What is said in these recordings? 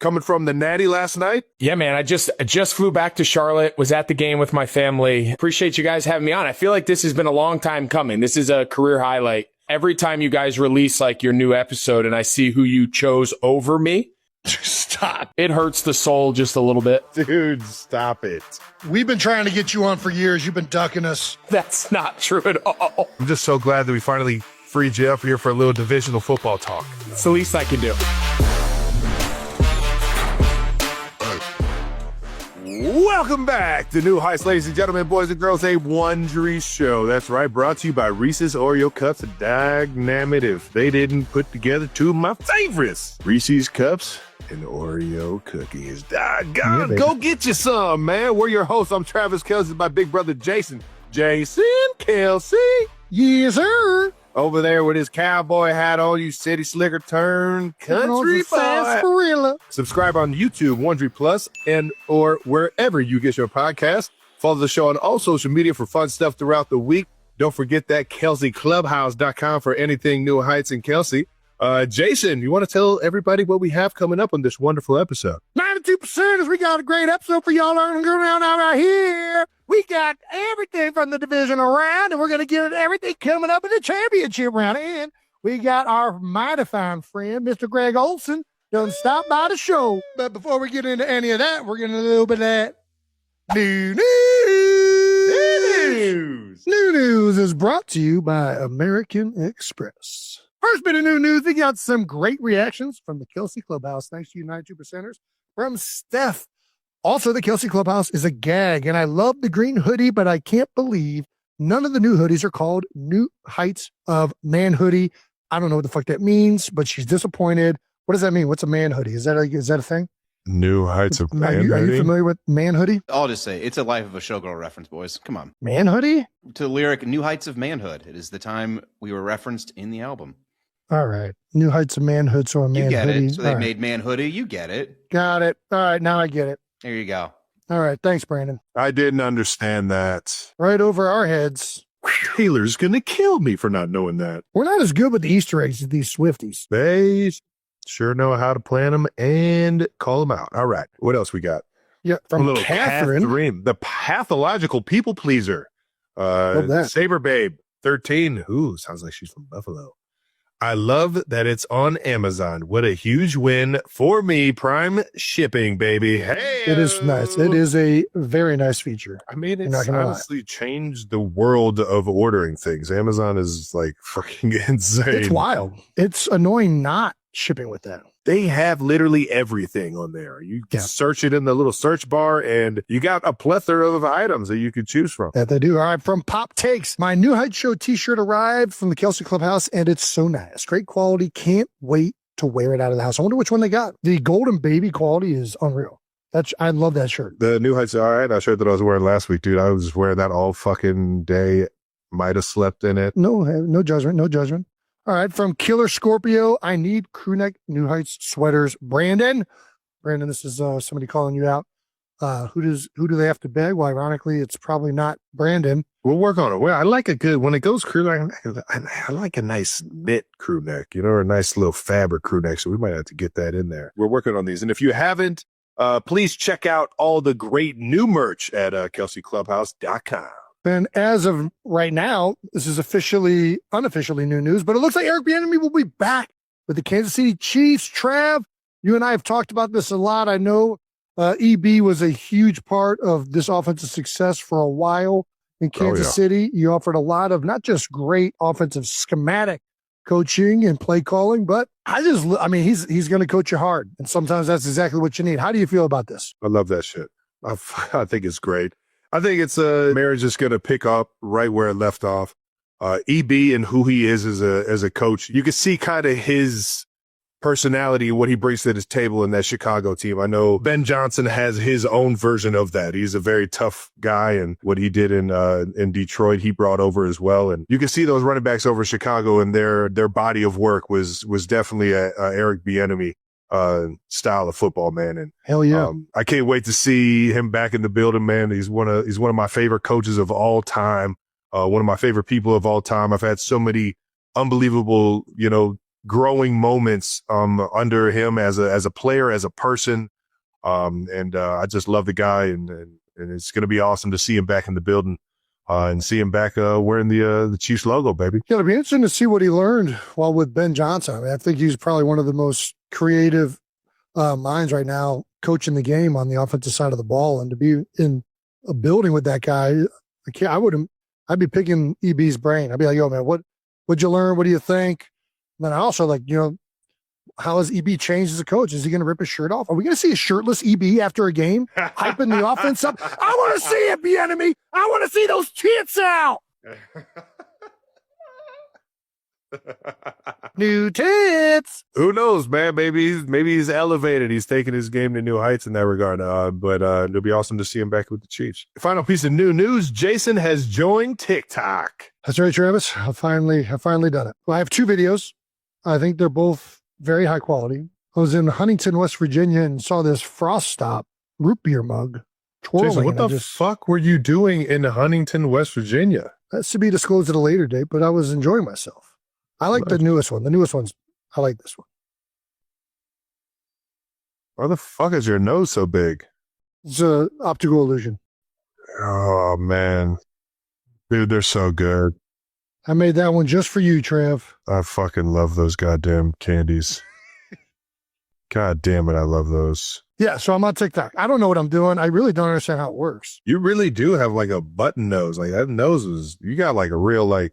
coming from the Natty last night? Yeah, man. I just flew back to Charlotte, was at the game with my family. Appreciate you guys having me on. I feel like this has been a long time coming. This is a career highlight. Every time you guys release like your new episode and I see who you chose over me, Stop. it hurts the soul just a little bit. Dude, stop it. We've been trying to get you on for years. You've been ducking us. That's not true at all. I'm just so glad that we finally freed you up here for a little divisional football talk. It's the least I can do. Welcome back to New Heights, ladies and gentlemen, boys and girls, a Wondery show. That's right, brought to you by Reese's Oreo Cups. Dagnammit if they didn't put together two of my favorites, Reese's Cups and Oreo cookies. Doggone, Yeah, go get you some, man. We're your hosts. I'm Travis Kelce, my big brother Jason. Jason Kelce. Yes, sir. Over there with his cowboy hat on, you city slicker turned country boy. Sarsaparilla. Subscribe on YouTube, Wondery Plus, and or wherever you get your podcast. Follow the show on all social media for fun stuff throughout the week. Don't forget that KelseyClubhouse.com for anything New Heights and Kelce. Jason, you want to tell everybody what we have coming up on this wonderful episode? 92% is we got a great episode for y'all learning go down right here. We got everything from the divisional round, and we're going to get everything coming up in the championship round. And we got our mighty fine friend, Mr. Greg Olson, done stop by the show. But before we get into any of that, we're getting a little bit of that new news. New news is brought to you by American Express. First bit of new news, we got some great reactions from the Kelce Clubhouse. Thanks to you 92%ers. From Steph. Also, the Kelce Clubhouse is a gag, and I love the green hoodie, but I can't believe none of the new hoodies are called New Heights of Man Hoodie. I don't know what the fuck that means, but she's disappointed. What does that mean? What's a man hoodie? Is that a thing? New Heights of Man Are you Hoodie? familiar with Man Hoodie? I'll just say it's a Life of a Showgirl reference, boys. Come on. Man Hoodie? To the lyric New Heights of Manhood. It is the time we were referenced in the album. All right. New Heights of Manhood, so a man You get hoodie. it. So they All right. made Man Hoodie. You get it. Got it. All right. Now I get it. There you go. All right. Thanks, Brandon. I didn't understand that. Right over our heads. Taylor's going to kill me for not knowing that. We're not as good with the Easter eggs as these Swifties. They sure know how to plan them and call them out. All right. What else we got? Yeah. A From little Catherine. the pathological people pleaser. Love that. Saber Babe, 13. Ooh, sounds like she's from Buffalo. I love that it's on Amazon. What a huge win for me. Prime shipping, baby. Hey, It is nice. It is a very nice feature. I mean, You're not it's gonna lie. honestly changed the world of ordering things. Amazon is like fucking insane. It's wild. It's annoying not shipping with that. They have literally everything on there. You can Yeah. search it in the little search bar and you got a plethora of items that you could choose from. That they do. All right. From Pop Takes, my New Heights Show t-shirt arrived from the Kelce Clubhouse, and it's so nice. Great quality. Can't wait to wear it out of the house. I wonder which one they got. The golden baby quality is unreal. I love that shirt. The New Heights, all right, that shirt that I was wearing last week, dude. I was wearing that all fucking day. Might have slept in it. No judgment. No judgment. All right. From Killer Scorpio, I need crew neck New Heights sweaters. Brandon, this is somebody calling you out. Who do they have to beg? Well, ironically, it's probably not Brandon. We'll work on it. Well, I like a good, when it goes crew neck, I like a nice knit crew neck, or a nice little fabric crew neck. So we might have to get that in there. We're working on these. And if you haven't, please check out all the great new merch at KelseyClubhouse.com. And as of right now, this is unofficially new news, but it looks like Eric Bieniemy will be back with the Kansas City Chiefs. Trav, you and I have talked about this a lot. I know EB was a huge part of this offensive success for a while in Kansas City. You offered a lot of not just great offensive schematic coaching and play calling, but he's going to coach you hard. And sometimes that's exactly what you need. How do you feel about this? I love that shit. I think it's great. I think it's a marriage that's going to pick up right where it left off. EB and who he is as a coach, you can see kind of his personality and what he brings to this table in that Chicago team. I know Ben Johnson has his own version of that. He's a very tough guy, and what he did in Detroit, he brought over as well. And you can see those running backs over Chicago, and their body of work was definitely a Eric Bieniemy style of football, man. And hell yeah, I can't wait to see him back in the building, man. He's one of my favorite coaches of all time. One of my favorite people of all time. I've had so many unbelievable, growing moments under him as a player, as a person. I just love the guy, and it's going to be awesome to see him back in the building and see him back wearing the Chiefs logo, baby. Yeah, it'll be interesting to see what he learned while with Ben Johnson. I mean, I think he's probably one of the most creative minds right now coaching the game on the offensive side of the ball, and to be in a building with that guy, I'd be picking EB's brain. I'd be like, yo, man, what'd you learn? What do you think? And then I also how has EB changed as a coach? Is he going to rip his shirt off? Are we going to see a shirtless EB after a game, hyping the offense up? I want to see it, the enemy. I want to see those tits out. New tits. Who knows, man? Maybe he's elevated. He's taking his game to new heights in that regard. But it'll be awesome to see him back with the Chiefs. Final piece of new news: Jason has joined TikTok. That's right, Travis. I've finally done it. Well, I have 2 videos. I think they're both very high quality. I was in Huntington, West Virginia, and saw this Frost Stop root beer mug twirling. Jason, what the fuck were you doing in Huntington, West Virginia? That's to be disclosed at a later date, but I was enjoying myself. I like the newest one. The newest one's, I like this one. Why the fuck is your nose so big? It's an optical illusion. Oh, man. Dude, they're so good. I made that one just for you, Trev. I fucking love those goddamn candies. God damn it, I love those. Yeah, so I'm on TikTok. I don't know what I'm doing. I really don't understand how it works. You really do have like a button nose. Like that nose is, you got like a real you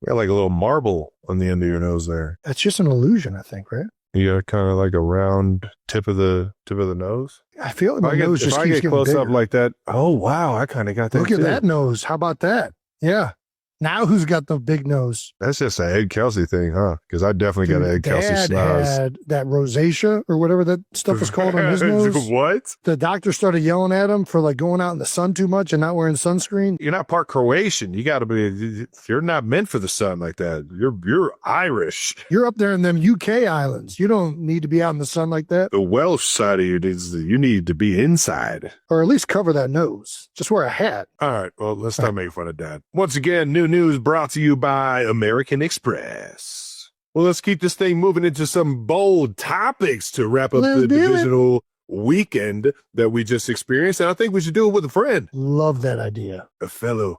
got like a little marble on the end of your nose there. That's just an illusion, I think, right? You got kind of like a round tip of the nose. I feel like my nose just keeps getting close bigger. up like that. Oh wow, I kind of got that. Look at that nose. How about that? Yeah. Now who's got the big nose? That's just an Ed Kelce thing, huh? Because I definitely got an Ed Kelce snaz. Had that rosacea or whatever that stuff was called on his nose. What? The doctor started yelling at him for like going out in the sun too much and not wearing sunscreen. You're not part Croatian. You got to be. You're not meant for the sun like that. You're Irish. You're up there in them UK islands. You don't need to be out in the sun like that. The Welsh side of you you need to be inside, or at least cover that nose. Just wear a hat. All right. Well, let's not make fun of Dad. Once again, new news brought to you by American Express. Well, let's keep this thing moving into some bold topics to wrap up the divisional weekend that we just experienced. And I think we should do it with a friend. Love that idea. A fellow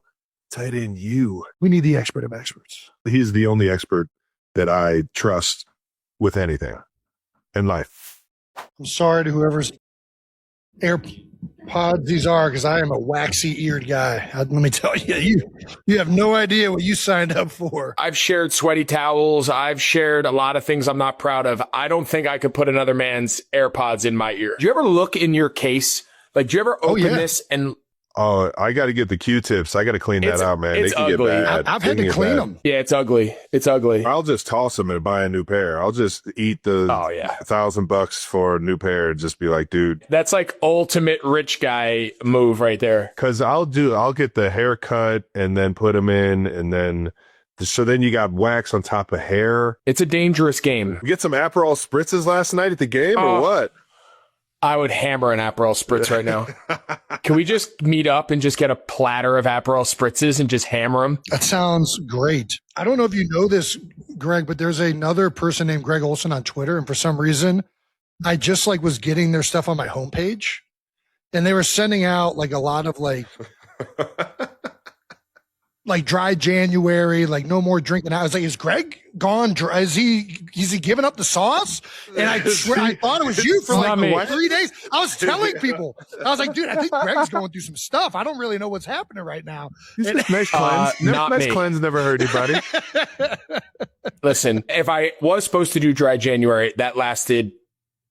tight end you. We need the expert of experts. He's the only expert that I trust with anything in life. I'm sorry to whoever's AirPods these are, because I am a waxy-eared guy. Let me tell you, you have no idea what you signed up for. I've shared sweaty towels. I've shared a lot of things I'm not proud of. I don't think I could put another man's AirPods in my ear. Do you ever look in your case? Like, do you ever open this and... Oh, I got to get the Q-tips. I got to clean that out, man. It's ugly. I've had to clean them. Yeah, it's ugly. It's ugly. I'll just toss them and buy a new pair. I'll just eat the $1,000 for a new pair and just be like, dude. That's like ultimate rich guy move right there. Because I'll get the haircut and then put them in, and then so then you got wax on top of hair. It's a dangerous game. You get some Aperol spritzes last night at the game or what? I would hammer an Aperol spritz right now. Can we just meet up and just get a platter of Aperol spritzes and just hammer them? That sounds great. I don't know if you know this, Greg, but there's another person named Greg Olson on Twitter. And for some reason, I just was getting their stuff on my homepage, and they were sending out like a lot of like dry January, like no more drinking. I was like, is Greg gone dry? Is he giving up the sauce? And I thought it was you for like 3 days. I was telling people, I was like, dude, I think Greg's going through some stuff. I don't really know what's happening right now. Nice cleanse. Nice cleanse never hurt anybody. Listen, if I was supposed to do dry January, that lasted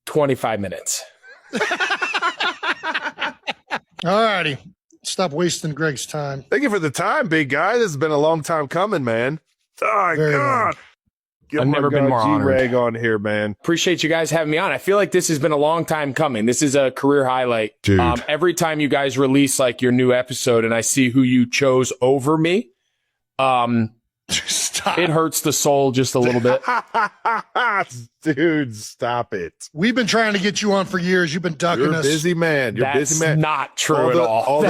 25 minutes. All righty. Stop wasting Greg's time. Thank you for the time, big guy. This has been a long time coming, man. Oh, Very God. I've never been more honored. G-Rag on here, man. Appreciate you guys having me on. I feel like this has been a long time coming. This is a career highlight. Dude. Every time you guys release like your new episode and I see who you chose over me, Stop. It hurts the soul just a little bit. Dude, stop it. We've been trying to get you on for years. You've been ducking You're a us. busy man. You're a busy man. Not true at all.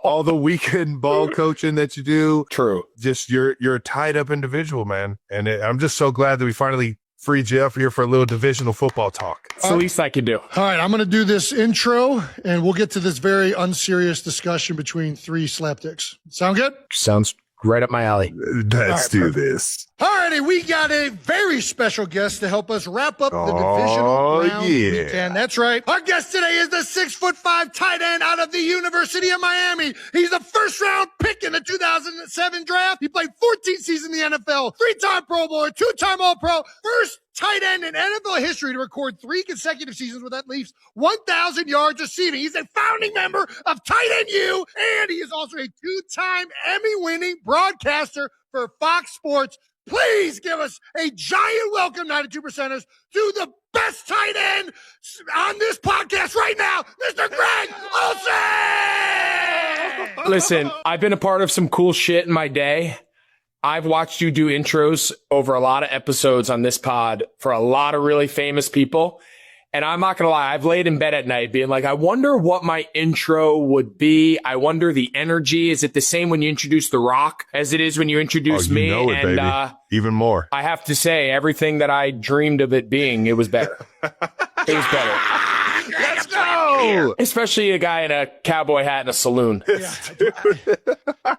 All the weekend ball coaching that you do. True. Just you're a tied up individual, man. And I'm just so glad that we finally freed you up here for a little divisional football talk. It's the least I could do. All right, I'm going to do this intro, and we'll get to this very unserious discussion between three slapdicks. Sound good? Sounds right up my alley. Let's do this. All righty, we got a very special guest to help us wrap up the divisional round weekend. That's right. Our guest today is the 6'5" tight end out of the University of Miami. He's the first round pick in the 2007 draft. He played 14 seasons in the NFL, 3-time Pro Bowler, 2-time All-Pro, first tight end in NFL history to record 3 consecutive seasons with at least 1,000 yards receiving. He's a founding member of Tight End U, and he is also a 2-time Emmy-winning broadcaster for Fox Sports. Please give us a giant welcome, 92%ers, to the best tight end on this podcast right now, Mr. Greg Olsen! Listen, I've been a part of some cool shit in my day. I've watched you do intros over a lot of episodes on this pod for a lot of really famous people. And I'm not going to lie, I've laid in bed at night being like, I wonder what my intro would be. I wonder the energy. Is it the same when you introduce The Rock as it is when you introduce me? Know it, and baby. Even more. I have to say, everything that I dreamed of it being, it was better. It was better. Let's go! Especially a guy in a cowboy hat in a saloon.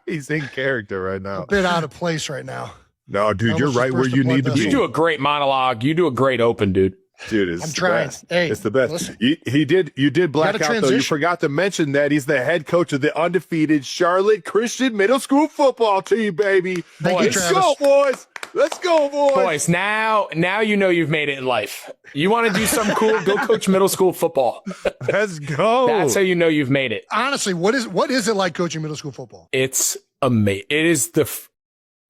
He's in character right now. A bit out of place right now. No, dude, you're right where you need to be. You do a great monologue. You do a great open, dude. Dude, it's I'm the trying. best. Hey, it's the best. listen. You did black Gotta out though. You transition. forgot to mention that he's the head coach of the undefeated Charlotte Christian Middle School football team, baby. Thank you, Let's Travis. go, boys. Let's go, boys. Boys, now you know you've made it in life. You want to do something cool? Go coach middle school football. Let's go. That's how you know you've made it. Honestly, what is it like coaching middle school football? It's amazing. It is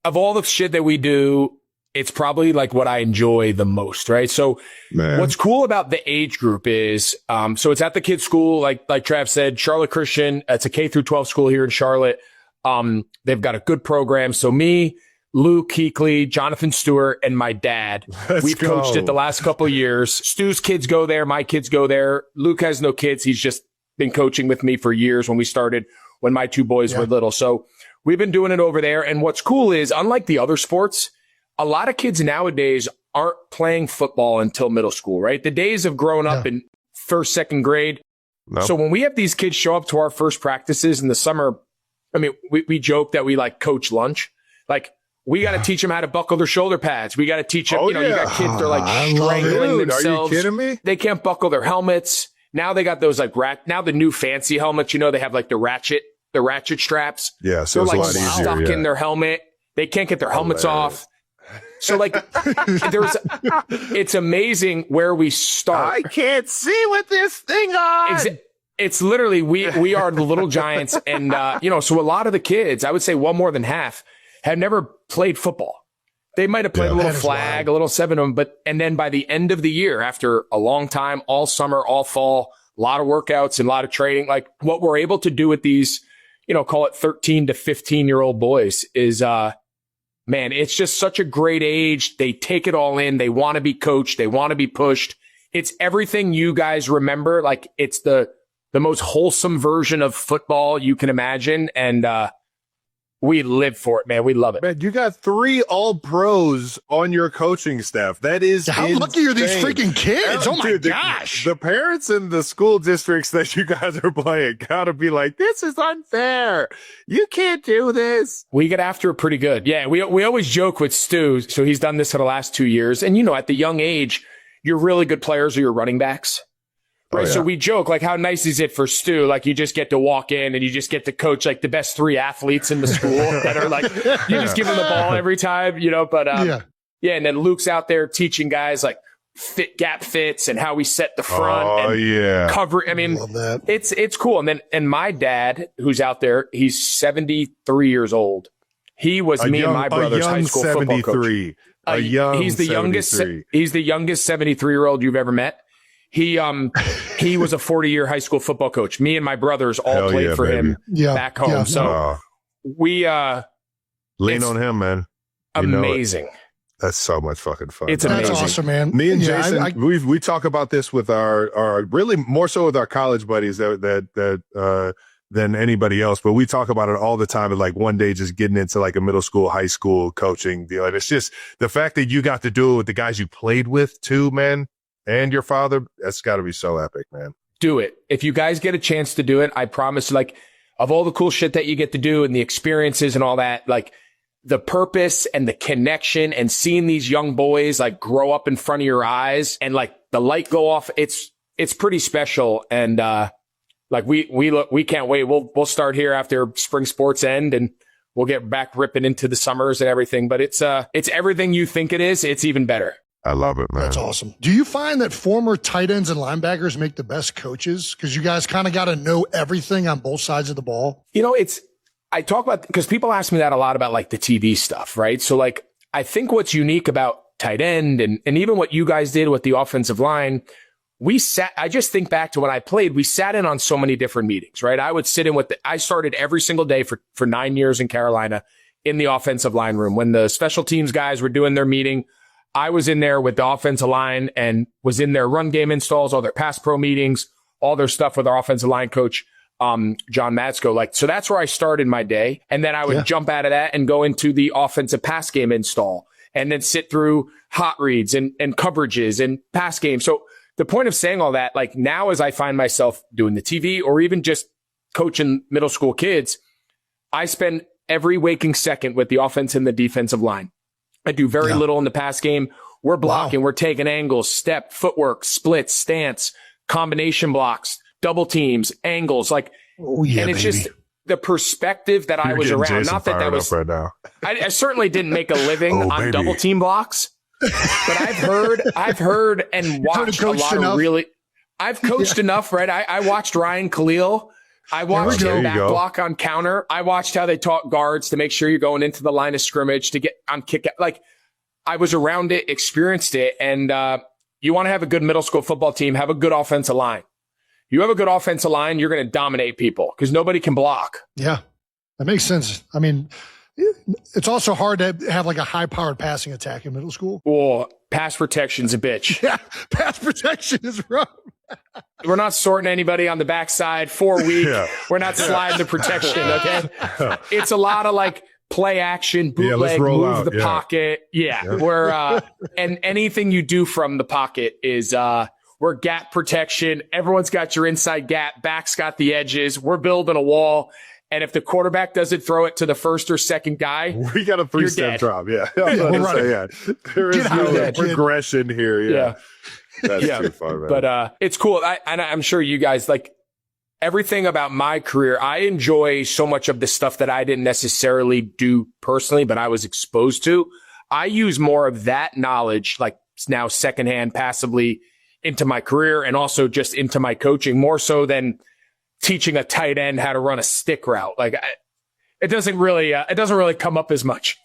of all the shit that we do, it's probably like what I enjoy the most, right? So Man. what's cool about the age group is, so it's at the kids' school, like Trav said, Charlotte Christian. It's a K through 12 school here in Charlotte. They've got a good program. So me, Luke Kuechly, Jonathan Stewart, and my dad, we've coached it the last couple of years. Stu's kids go there. My kids go there. Luke has no kids. He's just been coaching with me for years when my 2 boys were little. So we've been doing it over there. And what's cool is, unlike the other sports, a lot of kids nowadays aren't playing football until middle school, right? The days of growing up in 1st, 2nd grade. Nope. So when we have these kids show up to our first practices in the summer, I mean, we joke that we like coach lunch. Like, we got to teach them how to buckle their shoulder pads. We got to teach them, you got kids, they're like strangling themselves. Are you kidding me? They can't buckle their helmets. Now they got those like now the new fancy helmets, they have like the ratchet straps. Yeah, so they're it's like a lot easier. stuck in their helmet. They can't get their helmets off. So like it's amazing where we start. I can't see with this thing on. It's literally, we are the little giants. And, so a lot of the kids, I would say well more than half, have never played football. They might have played a little flag, a little 7 of them, and then by the end of the year, after a long time, all summer, all fall, a lot of workouts and a lot of training, like what we're able to do with these, call it 13 to 15-year-old boys is, man, it's just such a great age. They take it all in. They want to be coached. They want to be pushed. It's everything you guys remember. Like, it's the most wholesome version of football you can imagine. And, we live for it, man. We love it. Man, you got 3 all-pros on your coaching staff. That is How lucky are these freaking kids? Oh, my gosh. The parents in the school districts that you guys are playing gotta be like, this is unfair. You can't do this. We get after it pretty good. Yeah, we always joke with Stu. So he's done this for the last 2 years. And, at the young age, your really good players are your running backs. Right. So we joke, like, how nice is it for Stu? Like, you just get to walk in and you just get to coach like the best 3 athletes in the school that are like, you just give them the ball every time, but, and then Luke's out there teaching guys like gap fits and how we set the front and cover. I mean, it's cool. And my dad, who's out there, he's 73 years old. He was and my brother's high school football coach. He's the youngest 73-year-old you've ever met. He was a 40-year high school football coach. Me and my brothers all played for him back home. So we Lean It's on him, man. You know it. amazing. That's so much fucking fun. It's That's amazing. awesome, man. Me and Yeah, Jason, we talk about this with our really more so with our college buddies than anybody else, but we talk about it all the time. And like one day just getting into like a middle school, high school coaching deal. And it's just the fact that you got to do it with the guys you played with too, man, and your father. That's got to be so epic, man. Do it. If you guys get a chance to do it, I promise, like, of all the cool shit that you get to do and the experiences and all that, like the purpose and the connection and seeing these young boys like grow up in front of your eyes and like the light go off, it's pretty special. And, like we can't wait. We'll start here after spring sports end and we'll get back ripping into the summers and everything. But it's everything you think it is. It's even better. I love it, man. That's awesome. Do you find that former tight ends and linebackers make the best coaches? Because you guys kind of got to know everything on both sides of the ball. You know, I talk about, because people ask me that a lot about like the TV stuff, right? So like, I think what's unique about tight end and even what you guys did with the offensive line, I just think back to when I played, we sat in on so many different meetings, right? I would sit in I started every single day for 9 years in Carolina in the offensive line room. When the special teams guys were doing their meeting, I was in there with the offensive line and was in their run game installs, all their pass pro meetings, all their stuff with our offensive line coach, John Matsko. Like, so that's where I started my day. And then I would jump out of that and go into the offensive pass game install and then sit through hot reads and coverages and pass game. So the point of saying all that, like now as I find myself doing the TV or even just coaching middle school kids, I spend every waking second with the offense and the defensive line. I do very little in the pass game. We're blocking. We're taking angles, step, footwork, splits, stance, combination blocks, double teams, angles. Like, and it's just the perspective that I was around. Jason Not that was right now. I certainly didn't make a living on double team blocks, but I've heard and watched a lot of really. I've coached enough, right? I watched Ryan Khalil. I watched him back block on counter. I watched how they taught guards to make sure you're going into the line of scrimmage to get on kick. Like, I was around it, experienced it. And you want to have a good middle school football team, have a good offensive line. You have a good offensive line, you're going to dominate people because nobody can block. Yeah, that makes sense. I mean, it's also hard to have like a high-powered passing attack in middle school. Well, pass protection's a bitch. Yeah, pass protection is rough. We're not sorting anybody on the backside 4 week. We're not sliding the protection, okay? It's a lot of like play action, bootleg, move the pocket. We're and anything you do from the pocket is we're gap protection. Everyone's got your inside gap. Back's got the edges. We're building a wall. And if the quarterback doesn't throw it to the first or second guy, we got a 3-step drop. Yeah. There is no progression here. Yeah. That's too far, man. But it's cool. I'm sure you guys like everything about my career. I enjoy so much of the stuff that I didn't necessarily do personally, but I was exposed to. I use more of that knowledge, like now secondhand, passively into my career and also just into my coaching more so than teaching a tight end how to run a stick route. Like it doesn't really come up as much.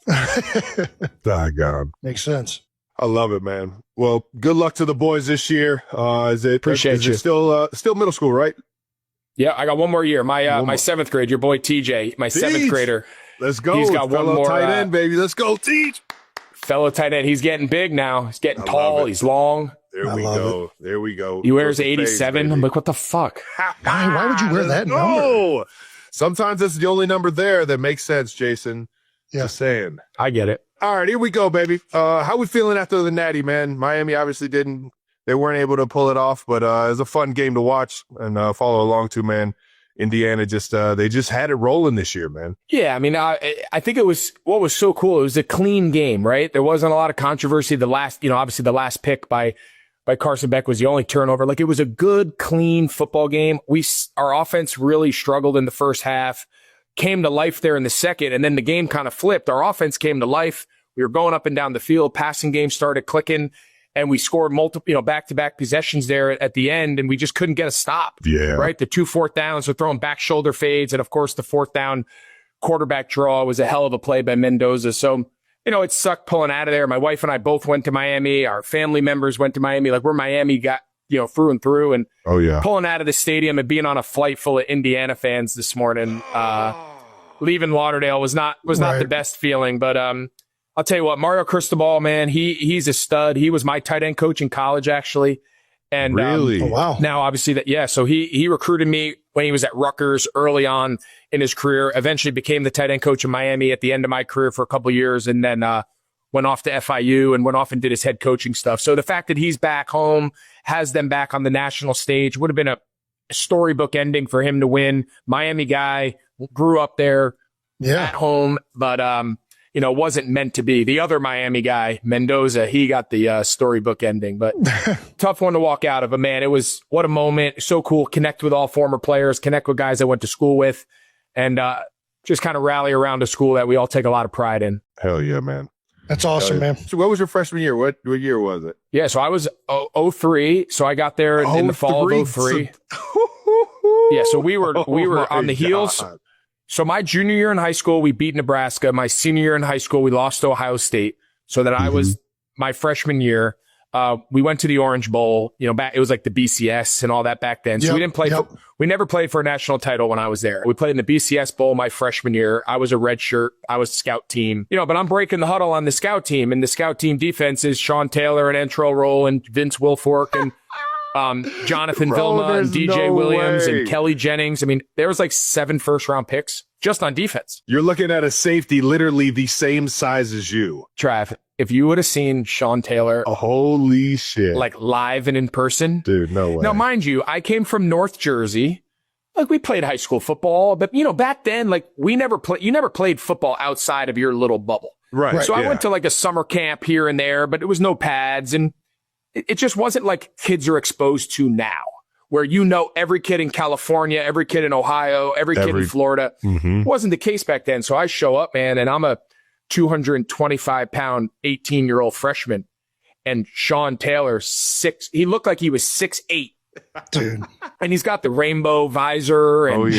Doggone. Makes sense. I love it, man. Well, good luck to the boys this year. Appreciate you. Still middle school, right? Yeah, I got one more year. My seventh grade, your boy TJ, my seventh grader. Let's go. He's got one more tight end, baby. Let's go, Teach. Fellow tight end. He's getting big now. He's getting tall. He's long. There we go. There we go. He wears 87. I'm like, what the fuck? Why would you wear that number? Sometimes it's the only number there that makes sense, Jason. Yeah. Just saying. I get it. All right, here we go, baby. How we feeling after the Natty, man? Miami obviously they weren't able to pull it off, but it was a fun game to watch and follow along to, man. Indiana they just had it rolling this year, man. Yeah, I mean, I think what was so cool. It was a clean game, right? There wasn't a lot of controversy. Obviously the last pick by Carson Beck was the only turnover. Like it was a good, clean football game. Our offense really struggled in the first half, came to life there in the second, and then the game kind of flipped. Our offense came to life. We were going up and down the field. Passing game started clicking. And we scored multiple, back-to-back possessions there at the end, and we just couldn't get a stop. Yeah. Right? The 2 fourth downs were throwing back shoulder fades, and of course the fourth down quarterback draw was a hell of a play by Mendoza. So, it sucked pulling out of there. My wife and I both went to Miami. Our family members went to Miami. Like we're Miami got, through and through. And pulling out of the stadium and being on a flight full of Indiana fans this morning, leaving Lauderdale was not the best feeling. But I'll tell you what, Mario Cristobal, man, he's a stud. He was my tight end coach in college, actually. And really? Oh, wow. Now, obviously, so he recruited me when he was at Rutgers early on in his career. Eventually, became the tight end coach in Miami at the end of my career for a couple of years, and then went off to FIU and went off and did his head coaching stuff. So the fact that he's back home, has them back on the national stage, would have been a storybook ending for him to win. Miami guy, grew up there at home, but wasn't meant to be. The other Miami guy, Mendoza, he got the storybook ending, but tough one to walk out of. But man, it was, what a moment. So cool. Connect with all former players, connect with guys I went to school with, and just kind of rally around a school that we all take a lot of pride in. Hell yeah, man. That's awesome, man. So what was your freshman year? What year was it? Yeah, so I was 03, so I got there in the fall of 03. Yeah, so we were on the heels. So my junior year in high school, we beat Nebraska. My senior year in high school, we lost to Ohio State. So that I was my freshman year. We went to the Orange Bowl. Back it was like the BCS and all that back then. So we didn't play. We never played for a national title when I was there. We played in the BCS Bowl my freshman year. I was a red shirt. I was scout team. But I'm breaking the huddle on the scout team, and the scout team defense is Sean Taylor and Entrell Roll and Vince Wilfork and Jonathan Vilma and DJ Williams and Kelly Jennings. I mean, there was like 7 first-round picks just on defense. You're looking at a safety literally the same size as you. Trav, if you would have seen Sean Taylor, holy shit, like live and in person, dude, no way. Now, mind you, I came from North Jersey. Like, we played high school football, but back then, like, you never played football outside of your little bubble. Right. So I went to like a summer camp here and there, but it was no pads, and it just wasn't like kids are exposed to now, where every kid in California, every kid in Ohio, every kid in Florida. It wasn't the case back then. So I show up, man, and I'm a 225-pound, 18-year-old freshman. And Sean Taylor, he looked like he was 6'8". Dude. And he's got the rainbow visor. And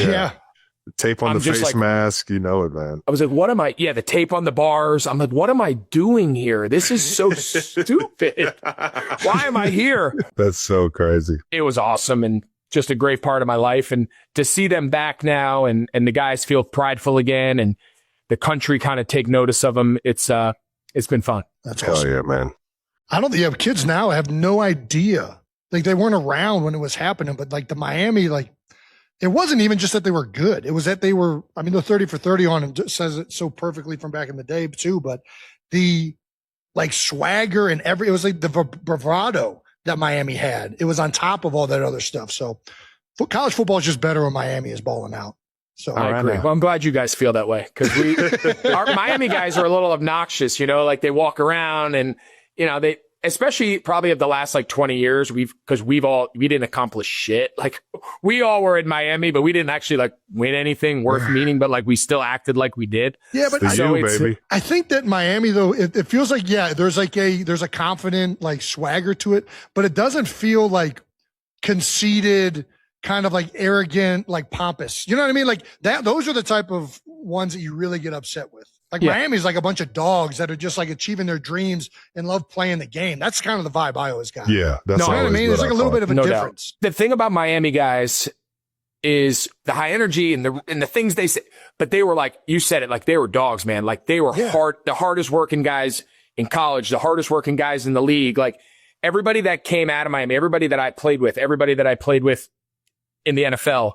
the tape on the face mask. You know it, man. I was like, what am I? Yeah, the tape on the bars. I'm like, what am I doing here? This is so stupid. Why am I here? That's so crazy. It was awesome and just a great part of my life. And to see them back now and the guys feel prideful again and the country kind of take notice of them, it's been fun. That's awesome. Hell yeah, man. I don't think kids now have no idea. Like, they weren't around when it was happening, but like the Miami, like, it wasn't even just that they were good. It was that they were, the 30 for 30 on him says it so perfectly from back in the day too, but the like swagger and it was like the bravado that Miami had. It was on top of all that other stuff. So college football is just better when Miami is balling out. So I agree. Well, I'm glad you guys feel that way, because our Miami guys are a little obnoxious, like they walk around and, they, especially probably of the last like 20 years, we didn't accomplish shit. Like, we all were in Miami, but we didn't actually like win anything worth meaning, but like we still acted like we did. Yeah, but baby. I think that Miami though, it feels like, there's a confident like swagger to it, but it doesn't feel like conceited, kind of like arrogant, like pompous. You know what I mean? Like that, those are the type of ones that you really get upset with. Like Miami's like a bunch of dogs that are just like achieving their dreams and love playing the game. That's kind of the vibe I always got. Yeah. That's you know what I mean? There's like a little bit of a difference. Doubt. The thing about Miami guys is the high energy and the things they say, but they were like, you said it, like they were dogs, man. Like they were the hardest working guys in college, the hardest working guys in the league. Like everybody that came out of Miami, everybody that I played with in the NFL,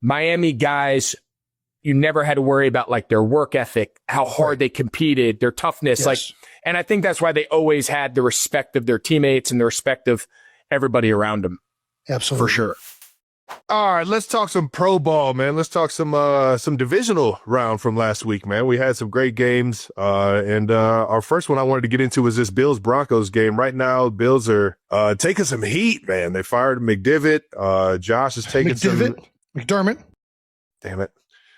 Miami guys, you never had to worry about like their work ethic, how hard they competed, their toughness. Like, and I think that's why they always had the respect of their teammates and the respect of everybody around them. Absolutely. For sure. All right, let's talk some pro ball, man. Let's talk some divisional round from last week, man. We had some great games. And our first one I wanted to get into was this Bills-Broncos game. Right now, Bills are taking some heat, man. They fired McDivitt. Josh is taking McDermott. Damn it.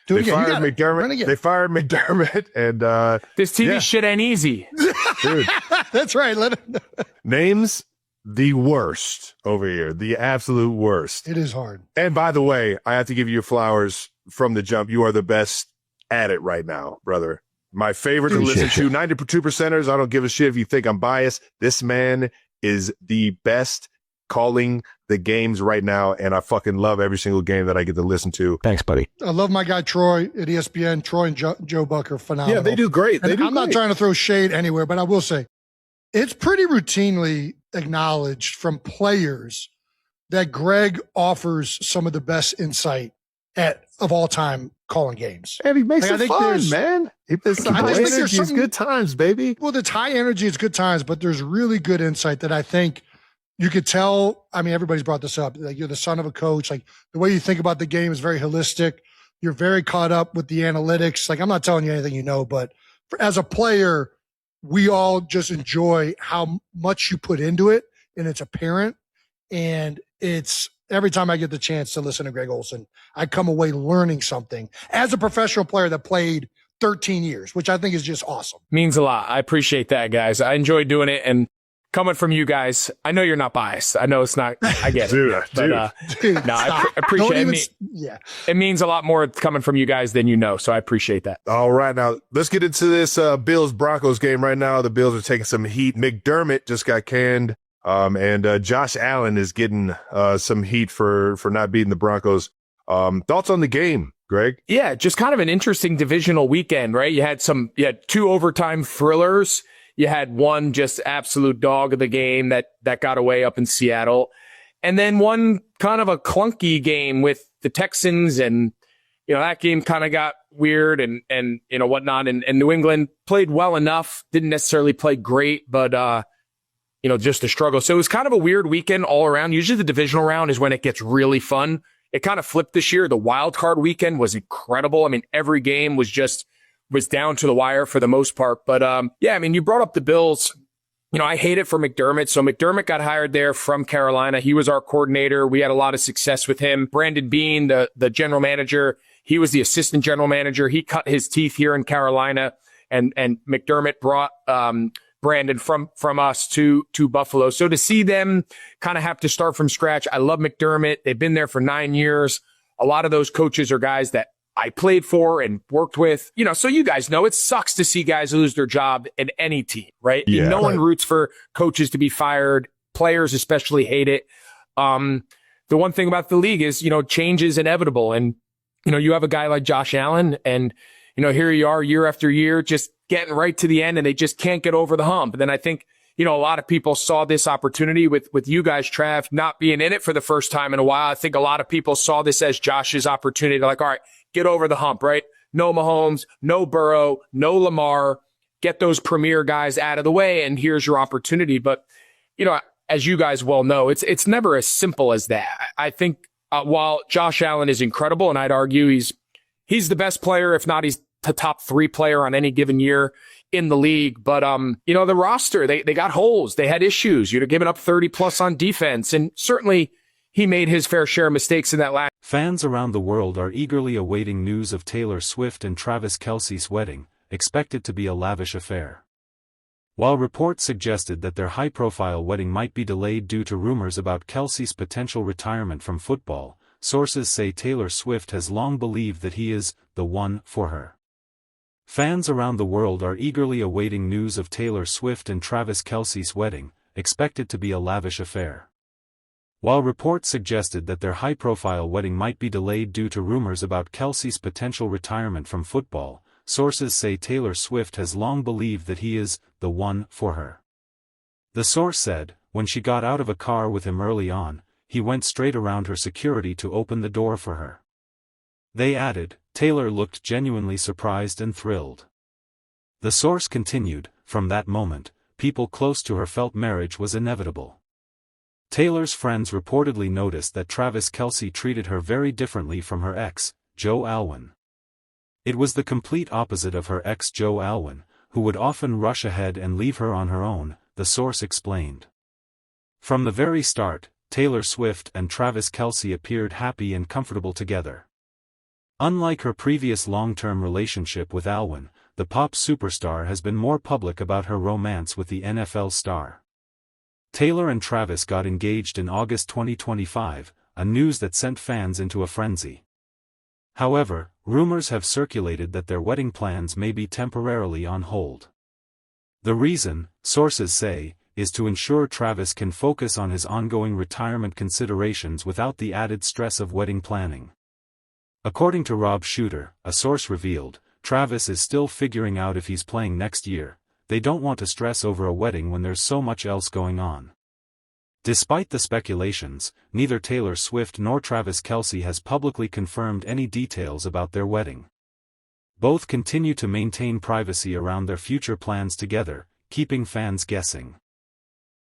They fired McDermott. They fired McDermott, and this TV shit ain't easy. Dude. That's right. Names the worst over here, the absolute worst. It is hard. And by the way, I have to give you flowers from the jump. You are the best at it right now, brother. My favorite to listen to. 92%ers. I don't give a shit if you think I'm biased. This man is the best calling the games right now, and I fucking love every single game that I get to listen to. Thanks, buddy. I love my guy Troy at ESPN. Troy and Joe Buck are phenomenal. Yeah, they do great. I'm not trying to throw shade anywhere, but I will say it's pretty routinely acknowledged from players that Greg offers some of the best insight of all time calling games. And he makes Like, it fun, man. It's I high think there's energy. It's something- good times, baby. Well, it's high energy, it's good times, but there's really good insight that I think you could tell. I mean, everybody's brought this up. Like, you're the son of a coach. Like, the way you think about the game is very holistic. You're very caught up with the analytics. Like, I'm not telling you anything you know, but as a player, we all just enjoy how much you put into it, and it's apparent. And it's every time I get the chance to listen to Greg Olsen, I come away learning something as a professional player that played 13 years, which I think is just awesome. Means a lot. I appreciate that, guys. I enjoy doing it. And coming from you guys, I know you're not biased. I know it's not, I get Dude, it. dude. Dude, No, I stop. appreciate Don't it. even, yeah. It means a lot more coming from you guys than you know. So I appreciate that. All right, now let's get into this Bills-Broncos game right now. The Bills are taking some heat. McDermott just got canned, and Josh Allen is getting some heat for not beating the Broncos. Thoughts on the game, Greg? Yeah, just kind of an interesting divisional weekend, right? You had two overtime thrillers. You had one just absolute dog of the game that got away up in Seattle. And then one kind of a clunky game with the Texans, and, that game kind of got weird and whatnot. And New England played well enough, didn't necessarily play great, but, just a struggle. So it was kind of a weird weekend all around. Usually the divisional round is when it gets really fun. It kind of flipped this year. The wild card weekend was incredible. I mean, every game was down to the wire for the most part. But, you brought up the Bills. I hate it for McDermott. So McDermott got hired there from Carolina. He was our coordinator. We had a lot of success with him. Brandon Beane, the general manager, he was the assistant general manager. He cut his teeth here in Carolina, and McDermott brought, Brandon from us to Buffalo. So to see them kind of have to start from scratch, I love McDermott. They've been there for 9 years. A lot of those coaches are guys that I played for and worked with, so you guys know it sucks to see guys lose their job in any team, right? Yeah, no one roots for coaches to be fired. Players especially hate it. The one thing about the league is, change is inevitable. And, you have a guy like Josh Allen, and, here you are year after year, just getting right to the end, and they just can't get over the hump. And then I think, a lot of people saw this opportunity with you guys, Trav, not being in it for the first time in a while. I think a lot of people saw this as Josh's opportunity to, like, all right, get over the hump, right? No Mahomes, no Burrow, no Lamar, get those premier guys out of the way, and here's your opportunity. But, as you guys well know, it's never as simple as that. I think while Josh Allen is incredible, and I'd argue he's the best player, if not he's the top 3 player on any given year in the league. But, the roster, they got holes. They had issues. You'd have given up 30 plus on defense. And certainly he made his fair share of mistakes in that last. Fans around the world are eagerly awaiting news of Taylor Swift and Travis Kelce's wedding, expected to be a lavish affair. While reports suggested that their high-profile wedding might be delayed due to rumors about Kelce's potential retirement from football, sources say Taylor Swift has long believed that he is the one for her. Fans around the world are eagerly awaiting news of Taylor Swift and Travis Kelce's wedding, expected to be a lavish affair. While reports suggested that their high-profile wedding might be delayed due to rumors about Kelce's potential retirement from football, sources say Taylor Swift has long believed that he is the one for her. The source said, when she got out of a car with him early on, he went straight around her security to open the door for her. They added, Taylor looked genuinely surprised and thrilled. The source continued, from that moment, people close to her felt marriage was inevitable. Taylor's friends reportedly noticed that Travis Kelce treated her very differently from her ex, Joe Alwyn. It was the complete opposite of her ex Joe Alwyn, who would often rush ahead and leave her on her own, the source explained. From the very start, Taylor Swift and Travis Kelce appeared happy and comfortable together. Unlike her previous long-term relationship with Alwyn, the pop superstar has been more public about her romance with the NFL star. Taylor and Travis got engaged in August 2025, a news that sent fans into a frenzy. However, rumors have circulated that their wedding plans may be temporarily on hold. The reason, sources say, is to ensure Travis can focus on his ongoing retirement considerations without the added stress of wedding planning. According to Rob Shooter, a source revealed, Travis is still figuring out if he's playing next year. They don't want to stress over a wedding when there's so much else going on. Despite the speculations, neither Taylor Swift nor Travis Kelce has publicly confirmed any details about their wedding. Both continue to maintain privacy around their future plans together, keeping fans guessing.